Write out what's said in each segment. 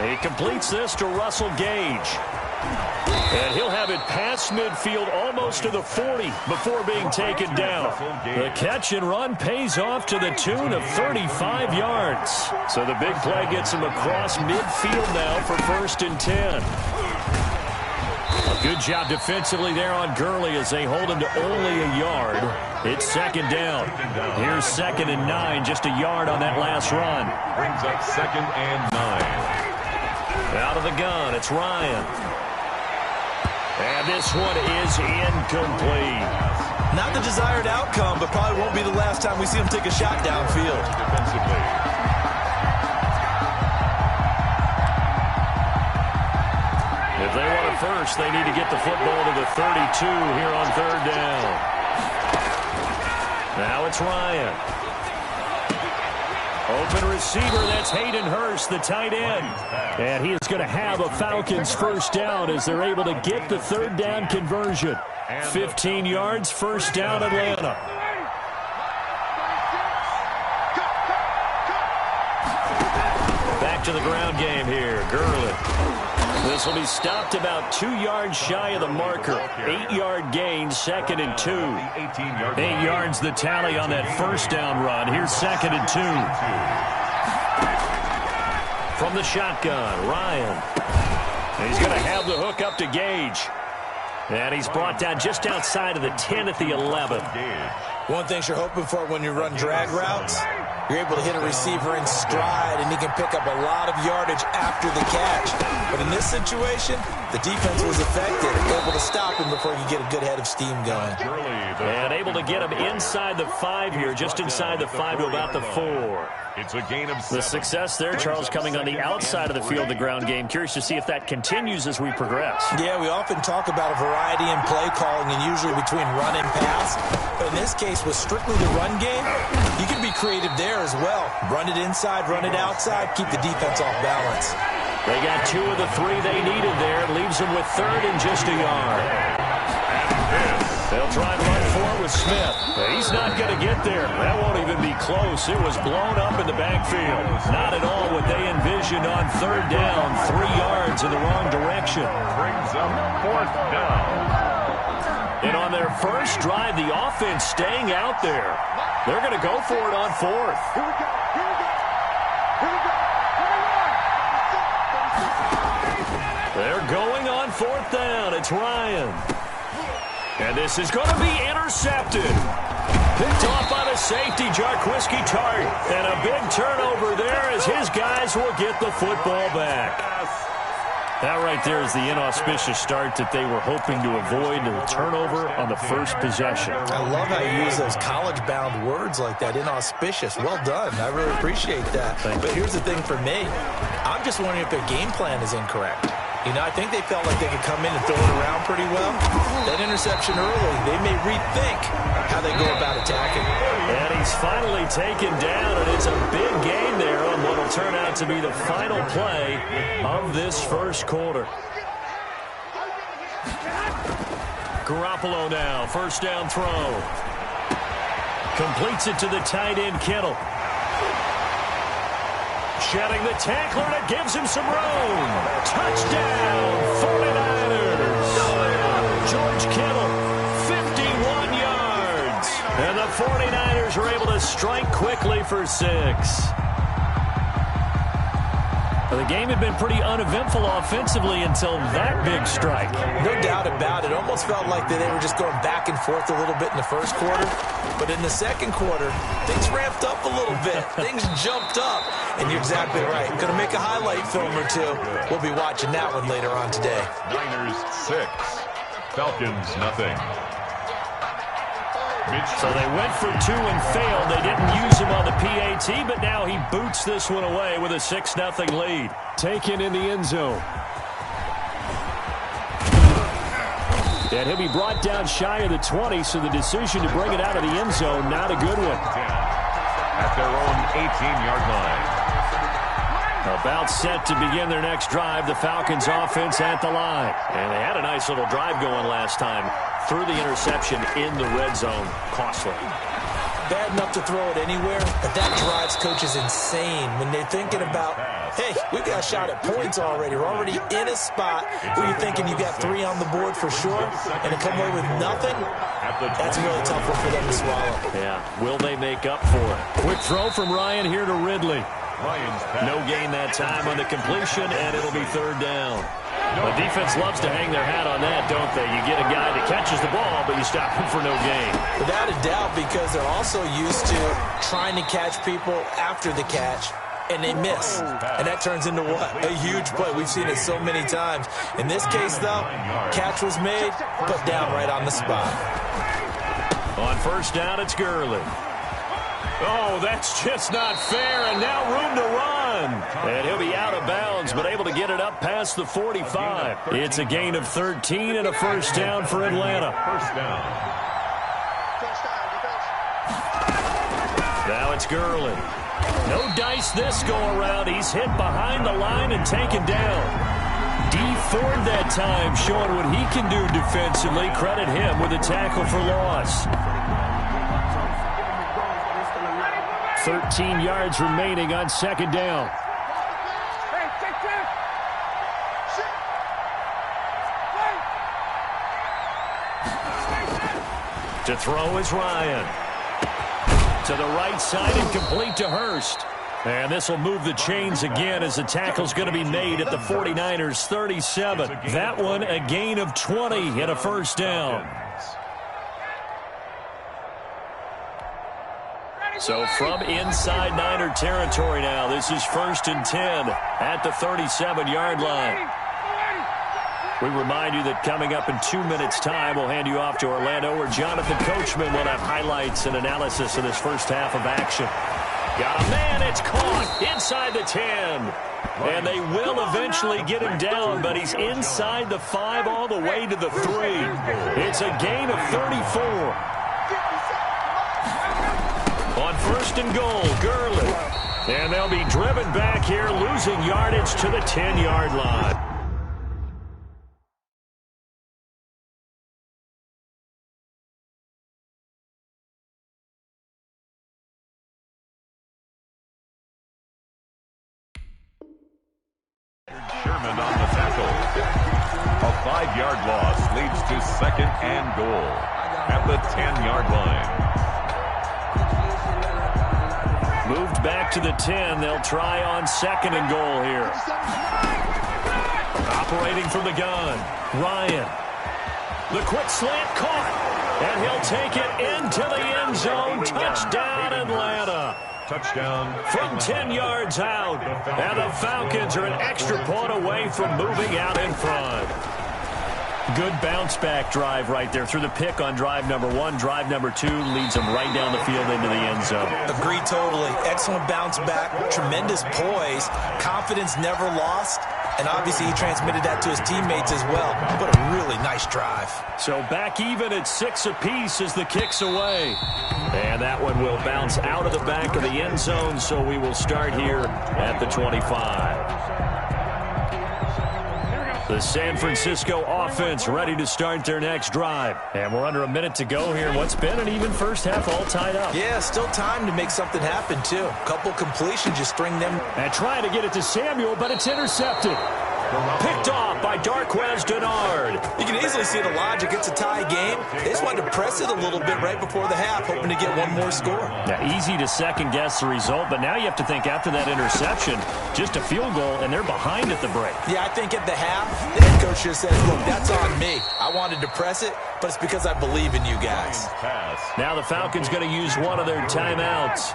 He completes this to Russell Gage. And he'll have it past midfield almost to the 40 before being taken down. The catch and run pays off to the tune of 35 yards. So the big play gets him across midfield now for 1st and 10. A good job defensively there on Gurley as they hold him to only a yard. It's 2nd down. Here's 2nd and 9, just a yard on that last run. Brings up 2nd and 9. Out of the gun, it's Ryan. And this one is incomplete. Not the desired outcome, but probably won't be the last time we see him take a shot downfield. Defensively. If they want it first, they need to get the football to the 32 here on 3rd down. Now it's Ryan. Open receiver, that's Hayden Hurst, the tight end. And he is going to have a Falcons 1st down as they're able to get the 3rd down conversion. 15 yards, 1st down Atlanta. Back to the ground game here, Gurley. This will be stopped about 2 yards shy of the marker. 8-yard gain, 2nd and 2. 8 yards the tally on that 1st down run. Here's 2nd and 2. From the shotgun, Ryan. He's going to have the hook up to Gage. And he's brought down just outside of the 10 at the 11. One thing you're hoping for when you run drag routes, you're able to hit a receiver in stride, and he can pick up a lot of yardage after the catch. But in this situation, the defense was effective, able to stop him before you get a good head of steam going. And able to get him inside the 5 here, just inside the 5 to about the 4. It's a gain of 7. The success there, Charles, coming on the outside of the field, the ground game. Curious to see if that continues as we progress. Yeah, we often talk about a variety in play calling and usually between run and pass. But in this case, with strictly the run game, you can be creative there as well. Run it inside, run it outside, keep the defense off balance. They got 2 of the 3 they needed there. It leaves them with 3rd and just a yard. They'll try and run for it with Smith. He's not going to get there. That won't even be close. It was blown up in the backfield. Not at all what they envisioned on 3rd down. 3 yards in the wrong direction. Brings up 4th down. And on their first drive, the offense staying out there. They're going to go for it on 4th. They're going on 4th down. It's Ryan. And this is going to be intercepted. Picked off by the safety, Jarquiski Tart. And a big turnover there as his guys will get the football back. That right there is the inauspicious start that they were hoping to avoid, the turnover on the first possession. I love how you use those college-bound words like that, inauspicious. Well done. I really appreciate that. But here's the thing for me. I'm just wondering if their game plan is incorrect. You know, I think they felt like they could come in and throw it around pretty well. That interception early, they may rethink how they go about attacking. And he's finally taken down, and it's a big gain there on what will turn out to be the final play of this first quarter. Garoppolo now, 1st down throw. Completes it to the tight end, Kittle. Shedding the tackler, and it gives him some room. Touchdown, 49ers. George Kittle, 51 yards. And the 49ers are able to strike quickly for 6. The game had been pretty uneventful offensively until that big strike. No doubt about it. Almost felt like they were just going back and forth a little bit in the first quarter. But in the second quarter, things ramped up a little bit. Things jumped up. And you're exactly right. Going to make a highlight film or two. We'll be watching that one later on today. Niners 6. Falcons nothing. So they went for 2 and failed. They didn't use him on the PAT, but now he boots this one away with a 6-0 lead. Taken in the end zone. And he'll be brought down shy of the 20, so the decision to bring it out of the end zone, not a good one. At their own 18-yard line. About set to begin their next drive, the Falcons offense at the line. And they had a nice little drive going last time. Through the interception in the red zone. Costly. Bad enough to throw it anywhere, but that drives coaches insane when they're thinking about Hey, we got a shot at points already. We're already in a spot where you're thinking you got 3 on the board for sure, and to come away with nothing, that's a really tough one for them to swallow. Yeah, will they make up for it? Quick throw from Ryan here to Ridley. No gain that time on the completion, and it'll be 3rd down. The defense loves to hang their hat on that, don't they? You get a guy that catches the ball, but you stop him for no gain. Without a doubt, because they're also used to trying to catch people after the catch, and they miss. And that turns into what? A huge play. We've seen it so many times. In this case, though, catch was made, put down right on the spot. On 1st down, it's Gurley. Oh, that's just not fair, and now room to run. And he'll be out of bounds, but able to get it up past the 45. It's a gain of 13 and a 1st down for Atlanta. 1st down. Now it's Gurley. No dice this go-around. He's hit behind the line and taken down. Dee Ford that time showing what he can do defensively. Credit him with a tackle for loss. 13 yards remaining on 2nd down. To throw is Ryan. To the right side and complete to Hurst. And this will move the chains again as the tackle's going to be made at the 49ers 37. That one a gain of 20 and a 1st down. So from inside Niner territory now, this is 1st and 10 at the 37-yard line. We remind you that coming up in 2 minutes' time, we'll hand you off to Orlando, where Jonathan Coachman will have highlights and analysis of this first half of action. Got a man, it's caught inside the 10. And they will eventually get him down, but he's inside the 5 all the way to the 3. It's a gain of 34. On 1st and goal, Gurley. And they'll be driven back here, losing yardage to the 10-yard line. Sherman on the tackle. A 5-yard loss leads to 2nd and goal at the 10-yard line. Moved back to the 10. They'll try on 2nd and goal here. Operating from the gun, Ryan. The quick slant caught. And he'll take it into the end zone. Touchdown, Atlanta. Touchdown. From 10 yards out. And the Falcons are an extra point away from moving out in front. Good bounce-back drive right there through the pick on drive number 1. Drive number 2 leads them right down the field into the end zone. Agree totally. Excellent bounce-back, tremendous poise, confidence never lost, and obviously he transmitted that to his teammates as well. What a really nice drive. So back even at 6 apiece as the kick's away. And that one will bounce out of the back of the end zone, so we will start here at the 25. The San Francisco offense ready to start their next drive. And we're under a minute to go here. What's been an even first half all tied up. Yeah, still time to make something happen, too. Couple completions, just string them. And trying to get it to Samuel, but it's intercepted. Picked off by Darqueze Dennard. You can easily see the logic. It's a tie game. They just wanted to press it a little bit right before the half, hoping to get one more score. Yeah, easy to second-guess the result, but now you have to think after that interception, just a field goal, and they're behind at the break. Yeah, I think at the half, the head coach just says, look, that's on me. I wanted to press it, but it's because I believe in you guys. Now the Falcons going to use one of their timeouts,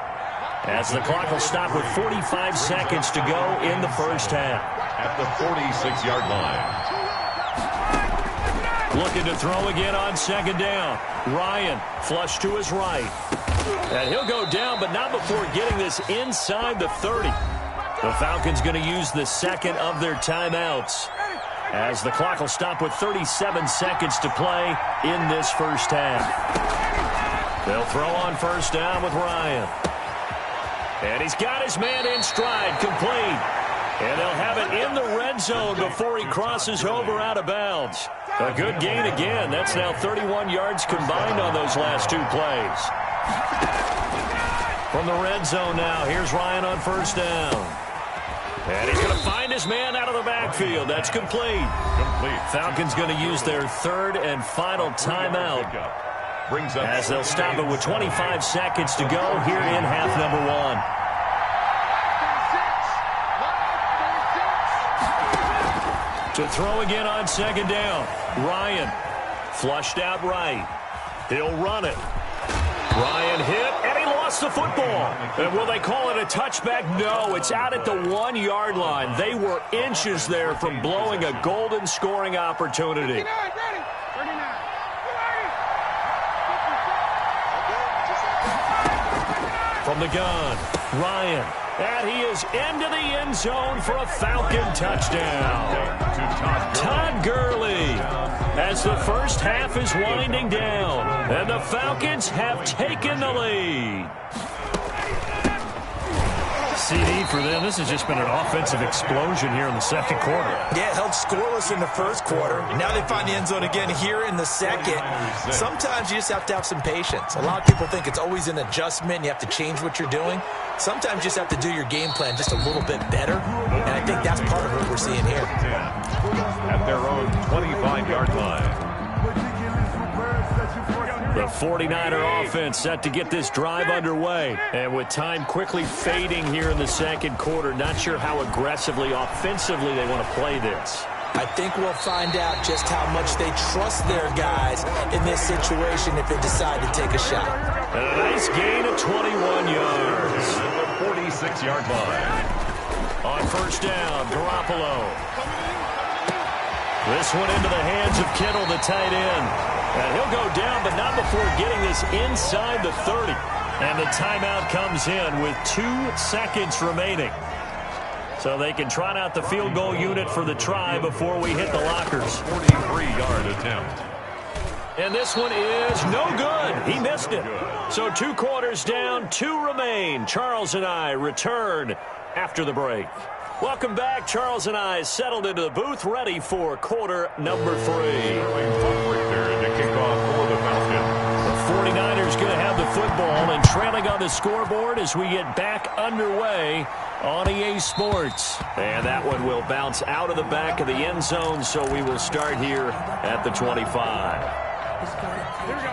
as the clock will stop with 45 seconds to go in the first half. At the 46-yard line. Looking to throw again on 2nd down. Ryan flush to his right. And he'll go down, but not before getting this inside the 30. The Falcons going to use the second of their timeouts, as the clock will stop with 37 seconds to play in this first half. They'll throw on 1st down with Ryan. And he's got his man in stride, complete. And they'll have it in the red zone before he crosses over out of bounds. A good gain again. That's now 31 yards combined on those last 2 plays. From the red zone now, here's Ryan on 1st down. And he's going to find his man out of the backfield. That's complete. Falcons going to use their third and final timeout as they'll stop it with 25 seconds to go here in half number one. To throw again on second down. Ryan flushed out right. He'll run it. Ryan hit, and he lost the football. And will they call it a touchback? No, it's out at the 1-yard line. They were inches there from blowing a golden scoring opportunity. From the gun, Ryan. And he is into the end zone for a Falcon touchdown. Todd Gurley, as the first half is winding down, and the Falcons have taken the lead. CD for them. This has just been an offensive explosion here in the second quarter. Yeah, held scoreless in the first quarter. Now they find the end zone again here in the second. Sometimes you just have to have some patience. A lot of people think it's always an adjustment. You have to change what you're doing. Sometimes you just have to do your game plan just a little bit better. And I think that's part of what we're seeing here. At their own 25-yard line. The 49er offense set to get this drive underway. And with time quickly fading here in the second quarter, not sure how aggressively, offensively they want to play this. I think we'll find out just how much they trust their guys in this situation if they decide to take a shot. And a nice gain of 21 yards. The 46-yard line. On first down, Garoppolo. This one into the hands of Kittle, the tight end. And he'll go down, but not before getting this inside the 30. And the timeout comes in with 2 seconds remaining. So they can trot out the field goal unit for the try before we hit the lockers. 43-yard attempt. And this one is no good. He missed it. So 2 quarters down, 2 remain. Charles and I return after the break. Welcome back. Charles and I settled into the booth, ready for quarter number 3. The 49ers going to have the football and trailing on the scoreboard as we get back underway on EA Sports. And that one will bounce out of the back of the end zone, so we will start here at the 25.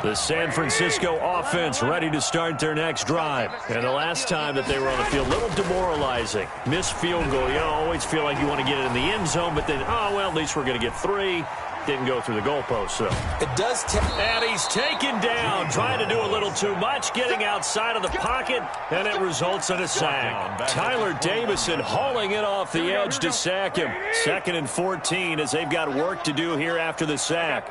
The San Francisco offense ready to start their next drive. And the last time that they were on the field, a little demoralizing. Missed field goal. You always feel like you want to get it in the end zone, but then, oh, well, at least we're going to get 3. Didn't go through the goalpost, so. It does. And he's taken down, trying to do a little too much, getting outside of the pocket, and it results in a sack. Tyler Davison hauling it off the edge to sack him. 2nd and 14 as they've got work to do here after the sack.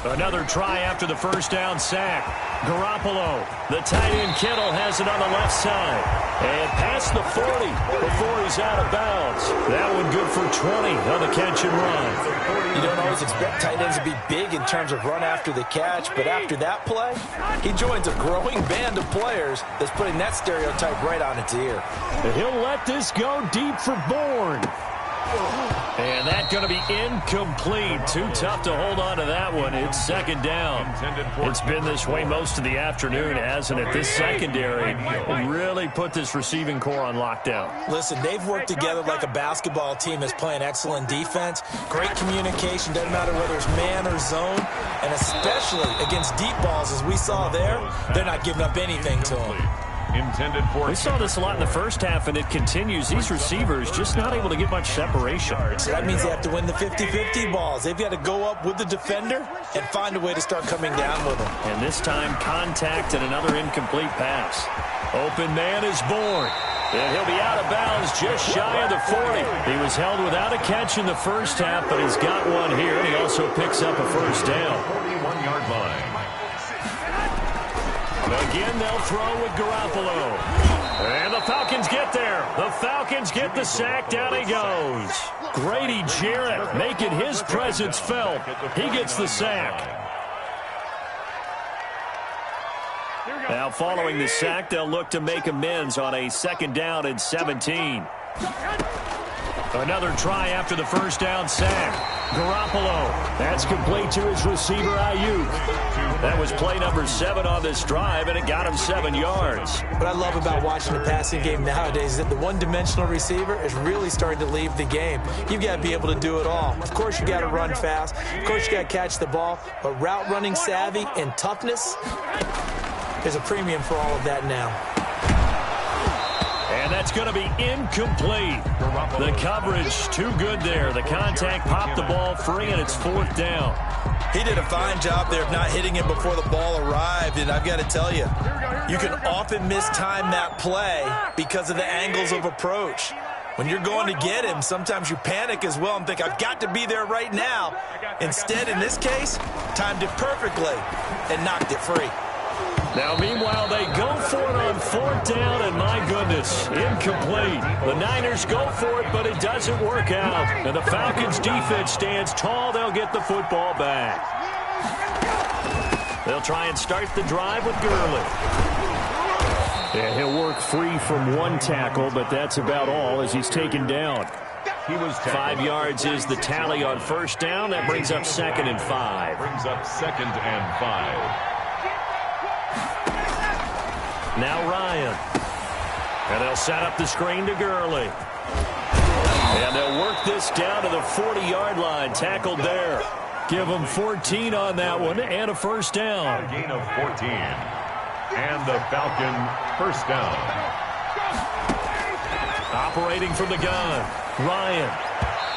Another try after the first down sack. Garoppolo, the tight end Kittle has it on the left side. And past the 40 before he's out of bounds. That one good for 20 on the catch and run. You don't always expect tight ends to be big in terms of run after the catch, but after that play, he joins a growing band of players that's putting that stereotype right on its ear. And he'll let this go deep for Bourne. And that's going to be incomplete. Too tough to hold on to that one. It's 2nd down. It's been this way most of the afternoon, hasn't it? This secondary really put this receiving core on lockdown. Listen, they've worked together like a basketball team that's playing excellent defense. Great communication, doesn't matter whether it's man or zone. And especially against deep balls, as we saw there, they're not giving up anything to them. Intended for. We saw this a lot in the first half, and it continues. These receivers just not able to get much separation. So that means they have to win the 50-50 balls. They've got to go up with the defender and find a way to start coming down with them. And this time, contact and another incomplete pass. Open man is Bourne. And he'll be out of bounds just shy of the 40. He was held without a catch in the first half, but he's got one here, and he also picks up a first down. 41-yard line. Again, they'll throw with Garoppolo. And the Falcons get there. The Falcons get the sack. Down he goes. Grady Jarrett making his presence felt. He gets the sack. Now, following the sack, they'll look to make amends on a 2nd down and 17. Another try after the first down sack. Garoppolo. That's complete to his receiver, Ayuk. That was play number 7 on this drive, and it got him 7 yards. What I love about watching the passing game nowadays is that the one-dimensional receiver is really starting to leave the game. You've got to be able to do it all. Of course, you got to run fast. Of course, you got to catch the ball. But route running savvy and toughness, there's a premium for all of that now. And that's going to be incomplete. The coverage too good there. The contact popped the ball free, and it's 4th down. He did a fine job there of not hitting him before the ball arrived, and I've got to tell you, you can often mistime that play because of the angles of approach. When you're going to get him, sometimes you panic as well and think, I've got to be there right now. Instead, in this case, timed it perfectly and knocked it free. Now, meanwhile, they go for it on 4th down, and my goodness, incomplete. The Niners go for it, but it doesn't work out. And the Falcons' defense stands tall. They'll get the football back. They'll try and start the drive with Gurley. Yeah, he'll work free from one tackle, but that's about all as he's taken down. He was 5 yards is the tally on first down. That brings up 2nd and 5. Brings up 2nd and 5. Now Ryan. And they'll set up the screen to Gurley. And they'll work this down to the 40-yard line. Tackled there. Give them 14 on that one and a first down. A gain of 14. And the Falcon first down. Operating from the gun. Ryan.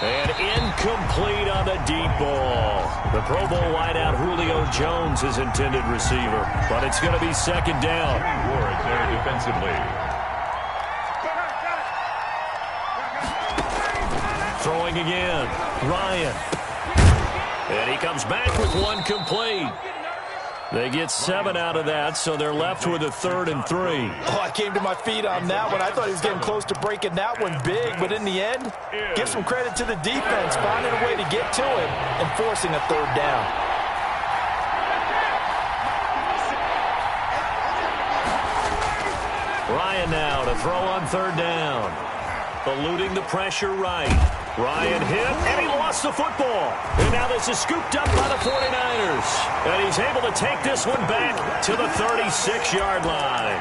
And incomplete on the deep ball. The Pro Bowl wideout Julio Jones is intended receiver. But it's going to be 2nd down. Ward there defensively. Throwing again. Ryan. And he comes back with one complete. They get 7 out of that, so they're left with a 3rd and 3. Oh, I came to my feet on that one. I thought he was getting close to breaking that one big, but in the end, give some credit to the defense, finding a way to get to him and forcing a 3rd down. Ryan now to throw on 3rd down. Eluding the pressure right. Ryan hit, and he lost the football. And now this is scooped up by the 49ers. And he's able to take this one back to the 36-yard line.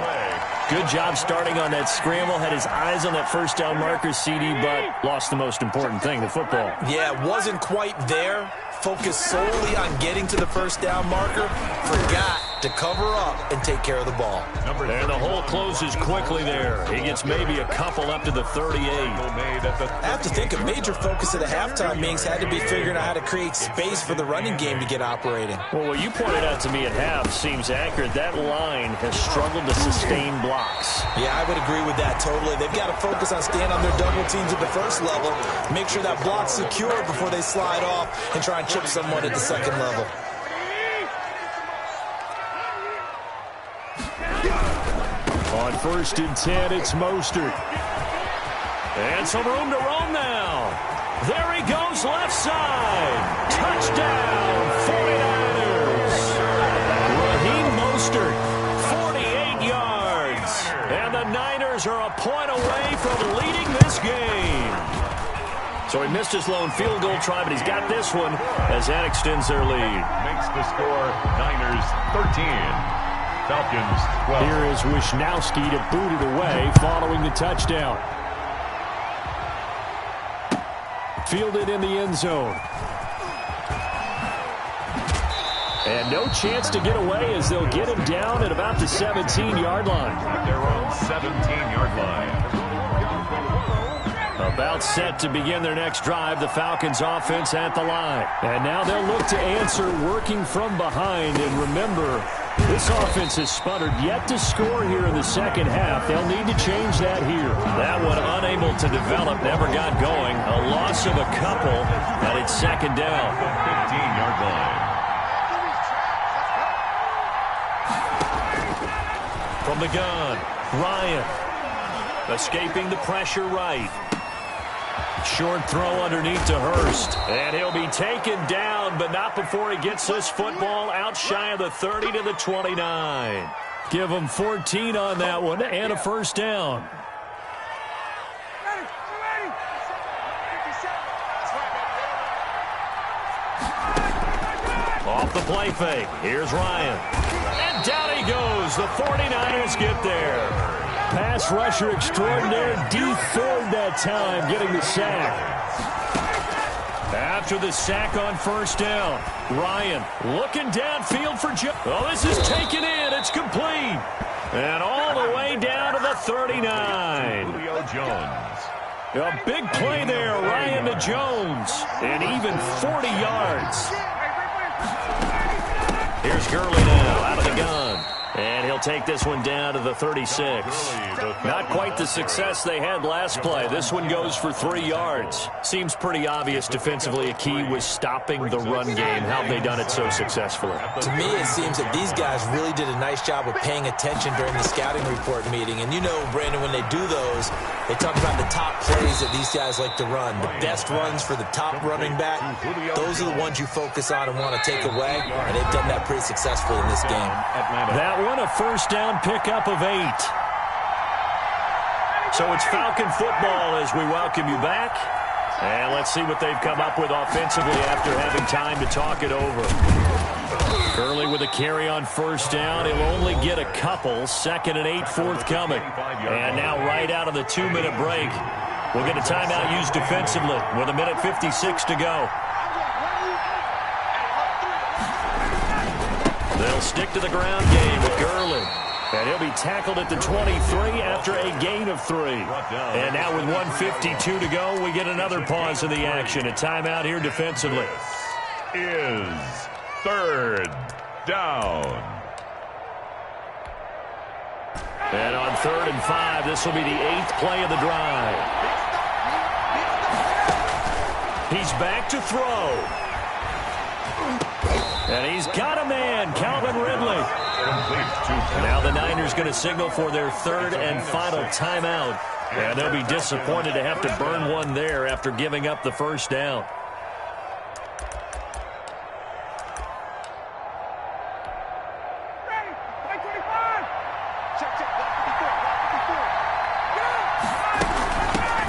Good job starting on that scramble. Had his eyes on that first down marker, CD, but lost the most important thing, the football. Yeah, wasn't quite there. Focused solely on getting to the first down marker. Forgot to cover up and take care of the ball. And the hole closes quickly there. He gets maybe a couple up to the 38. I have to think a major focus of the halftime meetings had to be figuring out how to create space for the running game to get operating. Well, what you pointed out to me at half seems accurate. That line has struggled to sustain blocks. Yeah, I would agree with that totally. They've got to focus on staying on their double teams at the first level, make sure that block's secure before they slide off and try and chip someone at the second level. On 1st and 10, it's Mostert. And some room to roam now. There he goes, left side. Touchdown, 49ers. Raheem Mostert, 48 yards. And the Niners are a point away from leading this game. So he missed his lone field goal try, but he's got this one as that extends their lead. Makes the score Niners 13. Falcons 12. Here is Wisnowski to boot it away following the touchdown. Fielded in the end zone. And no chance to get away as they'll get him down at about the 17-yard line. Their own 17-yard line. About set to begin their next drive, the Falcons offense at the line. And now they'll look to answer working from behind. And remember, this offense has sputtered yet to score here in the second half. They'll need to change that here. That one unable to develop, never got going. A loss of a couple, and it's 2nd down. 15-yard line. From the gun, Ryan. Escaping the pressure right. Short throw underneath to Hurst. And he'll be taken down, but not before he gets this football out shy of the 30 to the 29. Give him 14 on that one and a first down. Off the play fake. Here's Ryan. And down he goes. The 49ers get there. Pass rusher extraordinaire. Dee Ford that time getting the sack. After the sack on first down, Ryan looking downfield for Joe. Oh, this is taken in. It's complete. And all the way down to the 39. Julio Jones. A big play there, Ryan to Jones. And even 40 yards. Here's Gurley now out of the gun. And he'll take this one down to the 36. Not quite the success they had last play. This one goes for 3 yards. Seems pretty obvious defensively a key was stopping the run game. How have they done it so successfully? To me, it seems that these guys really did a nice job of paying attention during the scouting report meeting. And you know, Brandon, when they do those, they talk about the top plays that these guys like to run. The best runs for the top running back, those are the ones you focus on and want to take away. And they've done that pretty successfully in this game. That one a first down pickup of 8. So it's Falcon football as we welcome you back. And let's see what they've come up with offensively after having time to talk it over. Gurley with a carry on first down. He'll only get a couple. 2nd and 8 forthcoming. And now right out of the 2-minute break, we'll get a timeout used defensively with 1:56 to go. They'll stick to the ground game with Gurley. And he'll be tackled at the 23 after a gain of 3. And now with 1:52 to go, we get another pause in the action. A timeout here defensively. Is 3rd down. And on 3rd and 5, this will be the 8th play of the drive. He's back to throw. And he's got a man, Calvin Ridley. Now the Niners going to signal for their 3rd and final timeout. And they'll be disappointed to have to burn one there after giving up the first down.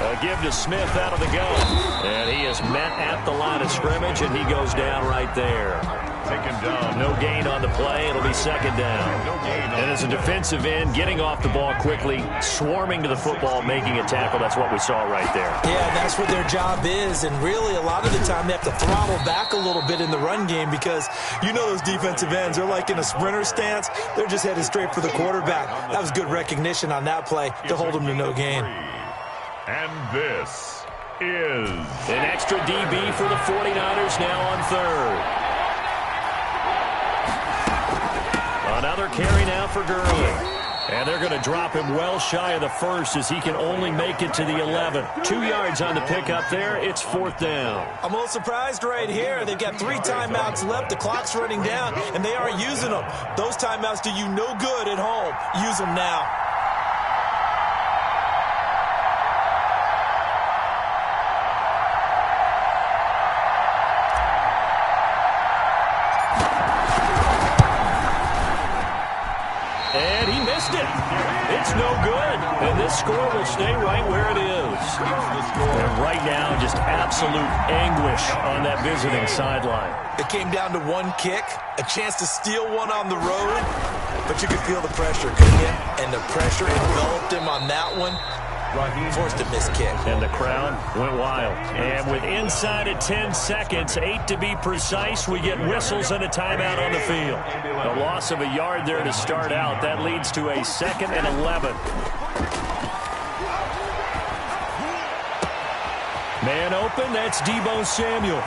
A give to Smith out of the gun. And he is met at the line of scrimmage, and he goes down right there. Taken down. No gain on the play. It'll be 2nd down. And as a defensive end, getting off the ball quickly, swarming to the football, making a tackle. That's what we saw right there. Yeah, and that's what their job is. And really, a lot of the time, they have to throttle back a little bit in the run game because you know those defensive ends, they're like in a sprinter stance. They're just headed straight for the quarterback. That was good recognition on that play to hold them to no gain. And this is an extra DB for the 49ers now on 3rd. Another carry now for Gurley. And they're going to drop him well shy of the 1st as he can only make it to the 11. 2 yards on the pickup there. It's 4th down. I'm a little surprised right here. They've got 3 timeouts left. The clock's running down, and they aren't using them. Those timeouts do you no good at home. Use them now. And he missed it. It's no good. And this score will stay right where it is. And right now, just absolute anguish on that visiting sideline. It came down to one kick, a chance to steal one on the road, but you could feel the pressure, couldn't you? And the pressure enveloped him on that one. Forced a missed kick. And the crowd went wild. And with inside of 10 seconds, 8 to be precise, we get whistles and a timeout on the field. A loss of a yard there to start out. That leads to a 2nd and 11. Man open, that's Deebo Samuel.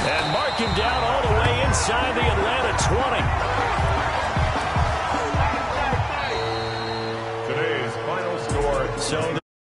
And mark him down all the way inside the Atlanta 20. today's final score. So